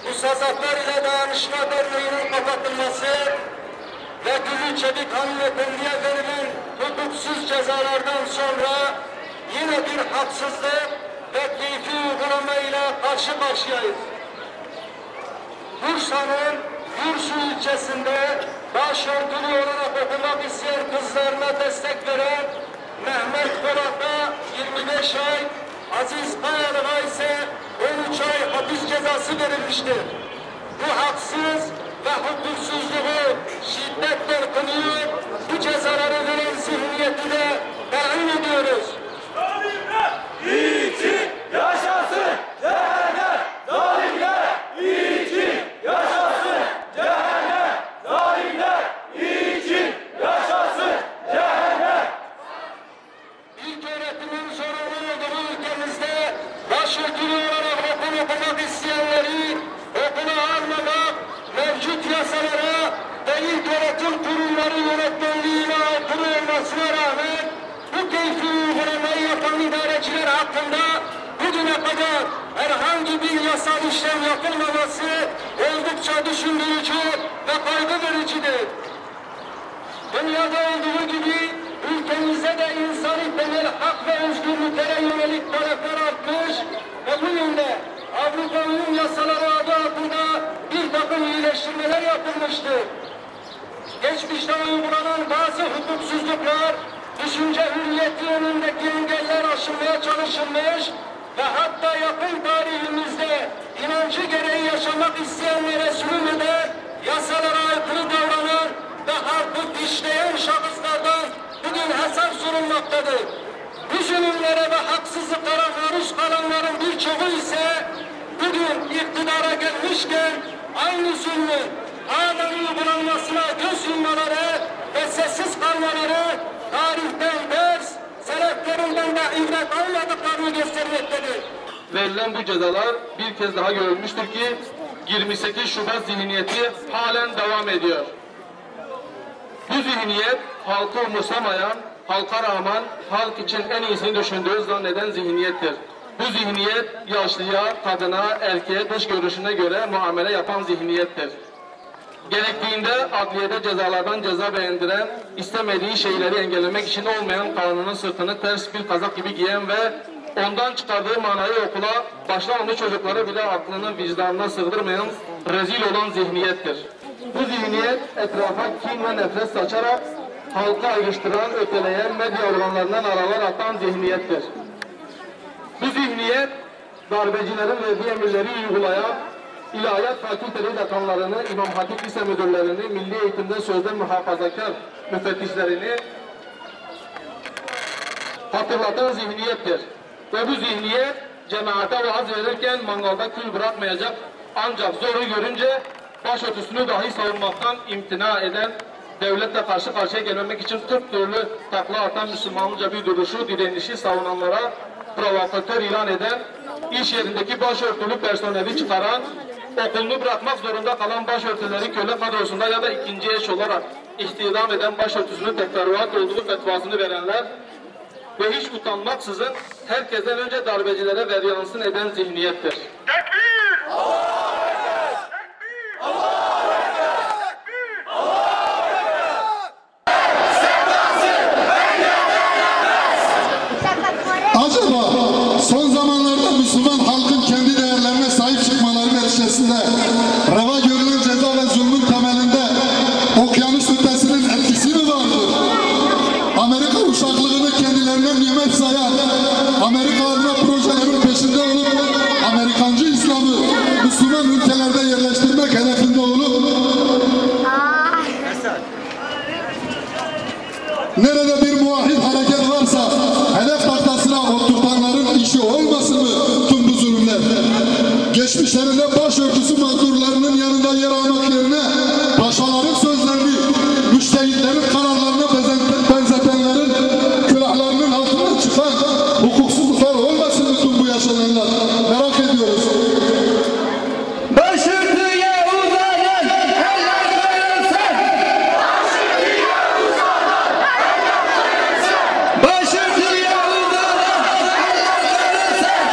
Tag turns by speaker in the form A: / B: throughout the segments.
A: Musazaflar ile Dayanışma Derneği'nin kapatılması ve Gülü Çelik hanımefendiye verilen hukuksuz cezalardan sonra yine bir haksızlık ve keyfi uygulamayla karşı karşıyayız. Bursa'nın Gürsu ilçesinde başörtülü olarak okumak isteyen kızlarına destek veren Mehmet Polat'a 25 ay, Aziz Kayalı'na ise 13 ay hapis cezası verilmiştir. Bu haksız ve hukuksuzluğu şiddetle kınıyor, bu cezaları veren zihniyeti de beyan ediyoruz.
B: Zalimler için yaşasın cehennem! Zalimler için yaşasın cehennem! Zalimler için yaşasın cehennem!
A: İlk öğretimin zorunlu olduğu ülkemizde başörtülü olarak okul okumak isteyenleri okula almamak mevcut yasalara ve ilk öğretim kurumları yönetmenliğine aykırı olmasına rağmen bu keyfi uygulamayı yapan idareciler hakkında bugüne kadar herhangi bir yasal işlem yapılmaması oldukça düşündürücü ve kaygı vericidir. Dünyada olduğu gibi ülkemizde de insani temel hak ve özgürlüklere yönelik talepler artmış ve bu yönde Avrupa Uyum Yasaları adı altında bir takım iyileştirmeler yapılmıştır. Geçmişte uygulanan bazı hukuksuzluklar, düşünce hürriyeti önündeki engeller aşılmaya çalışılmış ve hatta yakın tarihimizde inancı gereği yaşamak isteyenlere zulmeden, yasalara aykırı davranan ve halkı dişleyen şahıslardan bugün hesap sorulmaktadır. Bu zulümlere ve haksızlıklara maruz kalanların birçoğu ise bugün iktidara gelmişken aynı zulmün halen uygulanmasına göz yummaları ve sessiz kalmaları tarihten ders, seleflerinden de ibret almadıklarını göstermektedir.
C: Verilen bu cezalar bir kez daha görülmüştür ki 28 Şubat zihniyeti halen devam ediyor. Bu zihniyet halkı umursamayan, halka rağmen halk için en iyisini düşündüğü zanneden zihniyettir. Bu zihniyet yaşlıya, kadına, erkeğe dış görünüşüne göre muamele yapan zihniyettir. Gerektiğinde adliyede cezalardan ceza beğendiren, istemediği şeyleri engellemek için olmayan kanunun sırtını ters bir kazak gibi giyen ve ondan çıkardığı manayı okula başlamamış çocukları bile aklının vicdanına sığdırmayan rezil olan zihniyettir. Bu zihniyet etrafa kin ve nefret saçarak halkı ayrıştıran, öteleyen, medya organlarından aralar atan zihniyettir. Bu zihniyet darbecilerin verdiği emirleri uygulayan, İlahiyat Fakülteli dekanlarını, İmam Hatip Lise müdürlerini, milli eğitimde sözde muhafazakar müfettişlerini hatırlatan zihniyettir. Ve bu zihniyet cemaate vaaz verirken mangalda kül bırakmayacak, ancak zoru görünce başörtüsünü dahi savunmaktan imtina eden, devletle karşı karşıya gelmemek için 40 türlü takla atan Müslümanlıca bir duruşu, direnişi savunanlara provokatör ilan eden, iş yerindeki başörtülü personeli çıkaran, okulunu bırakmak zorunda kalan başörtüleri köle kadrosunda ya da ikinci eş olarak istihdam eden başörtüsünün teferruat olduğu fetvasını verenler ve hiç utanmaksızın herkesten önce darbecilere veryansın eden zihniyettir.
B: Tekbir! Allahu Ekber! Tekbir! Allahu Ekber! Tekbir! Allahu Ekber!
D: Acaba son zamanlarda Müslüman halkın kendi değerlerine sahip çıkmaları neticesinde reva görülen ceza ve zulmün temelinde okyanus ötesinin etkisi mi vardır? Amerika uşaklığını kendilerine nimet sayan, Amerika adına projelerin peşinde olup Amerikancı İslam'ı Müslüman ülkelerde yerleştirmek hedefinde olup nerede bir muahit hareket varsa hedef tahtasına oturtanların işi olmasın mı tüm bu zulümler? Geçmişlerinde başörtüsü mağdurlarının yanında yer almak yerine paşaların sözlerini, müştehitlerin kararlarına benzetenlerin külahlarının altından çıkan hukuksuzluklar olmasın mı tüm bu yaşananlar? Merak ediyoruz.
B: Başörtüye uzanan eller kırılsın! Başörtüye uzanan eller kırılsın! Başörtüye uzanan eller kırılsın!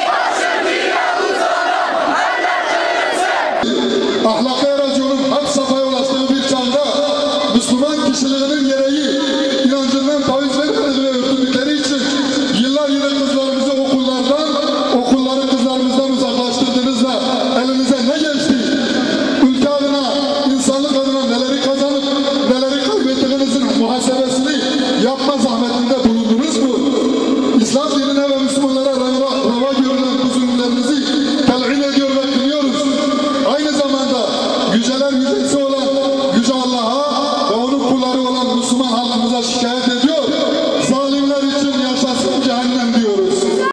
B: Başörtüye uzanan eller kırılsın!
D: ahlaka eracının had safhaya ulaştığı bir çağda Müslüman kişiliğinin gereği inancından taviz vermediğini örtündükleri için yıllar yılı kızlarımızı okulları kızlarımızdan uzaklaştırdığınızda elinize ne geçti? Ülke adına, insanlık adına neleri kazanıp neleri kaybettiğinizin muhasebesini yapma zahmetinde bulundunuz mu? İslam dinine ve Müslümanlara rava görülen bu zulümlerinizi telhin ediyor ve kınıyoruz. Aynı zamanda yüceler yücesi